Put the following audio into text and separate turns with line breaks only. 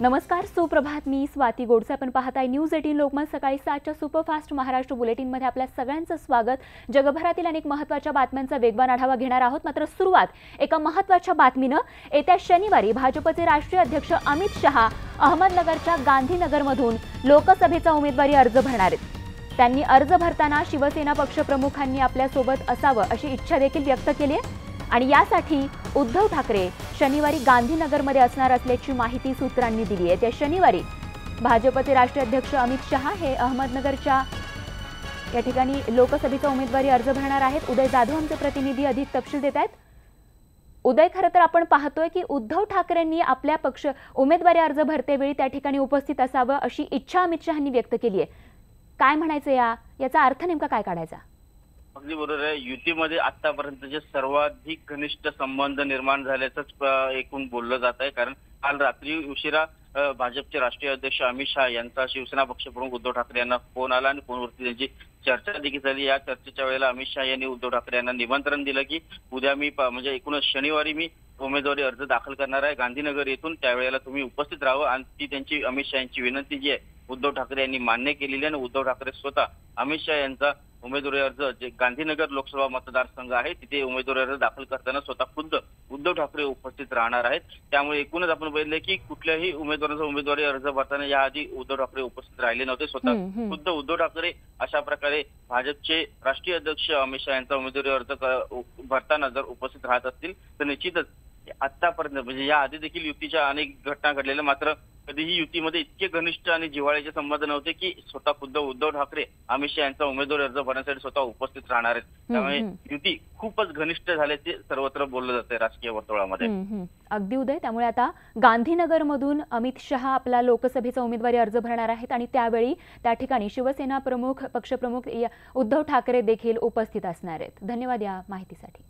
नमस्कार, सुप्रभात. मी स्वाती गोडसे. आपण पाहताय न्यूज 18 लोकमत. सकाळी 7च्या सुपरफास्ट महाराष्ट्र बुलेटिनमध्ये आपल्या सगळ्यांचं स्वागत. जगभरातील अनेक महत्त्वाच्या बातम्यांचा वेगवान आढावा घेणार आहोत. मात्र सुरुवात एका महत्त्वाच्या बातमीनं. येत्या शनिवारी भाजपचे राष्ट्रीय अध्यक्ष अमित शहा अहमदनगरच्या गांधीनगरमधून लोकसभेचा उमेदवारी अर्ज भरणार आहेत. त्यांनी अर्ज भरताना शिवसेना पक्षप्रमुखांनी आपल्यासोबत असावं अशी इच्छा देखील व्यक्त केली आहे आणि यासाठी उद्धव ठाकरे शनिवारी गांधीनगरमध्ये असणार असल्याची माहिती सूत्रांनी दिली आहे. त्या शनिवारी भाजपचे राष्ट्रीय अध्यक्ष अमित शहा हे अहमदनगरच्या या ठिकाणी लोकसभेचा उमेदवारी अर्ज भरणार आहेत. उदय जाधव आमचे प्रतिनिधी अधिक तपशील देत आहेत. उदय, खरं तर आपण पाहतोय की उद्धव ठाकरेंनी आपल्या पक्ष उमेदवारी अर्ज भरतेवेळी त्या ठिकाणी उपस्थित असावं अशी इच्छा अमित शहांनी व्यक्त केली आहे. काय म्हणायचं याचा अर्थ नेमका काय काढायचा?
अगदी बरोबर आहे. युतीमध्ये आतापर्यंतचे सर्वाधिक घनिष्ठ संबंध निर्माण झाल्याचंच एकूण बोललं जात आहे. कारण काल रात्री उशिरा भाजपचे राष्ट्रीय अध्यक्ष अमित शहा यांचा शिवसेना पक्षप्रमुख उद्धव ठाकरे यांना फोन आला आणि फोनवरती त्यांची चर्चा देखील झाली. या चर्चेच्या वेळेला अमित शहा यांनी उद्धव ठाकरे यांना निमंत्रण दिलं की उद्या मी म्हणजे एकूणच शनिवारी मी उमेदवारी अर्ज दाखल करणार आहे गांधीनगर येथून. त्यावेळेला तुम्ही उपस्थित राहावं आणि ती त्यांची अमित शहा यांची विनंती जी आहे उद्धव ठाकरे यांनी मान्य केलेली आहे. आणि उद्धव ठाकरे स्वतः अमित शहा यांचा उमेदवारी अर्ज जे गांधीनगर लोकसभा मतदारसंघ आहे तिथे उमेदवारी अर्ज दाखल करताना स्वतः खुद्द उद्धव ठाकरे उपस्थित राहणार आहेत. त्यामुळे एकूणच आपण बघितले की कुठल्याही उमेदवाराचा उमेदवारी अर्ज भरताना याआधी उद्धव ठाकरे उपस्थित राहिले नव्हते. स्वतः खुद्द उद्धव ठाकरे अशा प्रकारे भाजपचे राष्ट्रीय अध्यक्ष अमित शहा यांचा उमेदवारी अर्ज भरताना जर उपस्थित राहत असतील तर निश्चितच आतापर्यंत म्हणजे या आधी देखील युतीच्या अनेक घटना घडलेल्या, मात्र कधीही युतीमध्ये इतके घनिष्ठ आणि जिव्हाळ्याचे संबंध नव्हते की स्वतः खुद्द उद्धव ठाकरे अमित शहा यांचा उमेदवारी अर्ज भरण्यासाठी स्वतः उपस्थित राहणार आहेत. त्यामुळे युती खूपच घनिष्ठ झाल्याचे सर्वत्र बोललं जाते राजकीय वर्तुळामध्ये.
अगदी उदय, त्यामुळे आता गांधीनगरमधून अमित शहा आपला लोकसभेचा उमेदवारी अर्ज भरणार आहेत आणि त्यावेळी त्या ठिकाणी शिवसेना प्रमुख पक्षप्रमुख उद्धव ठाकरे देखील उपस्थित असणार आहेत. धन्यवाद या माहितीसाठी.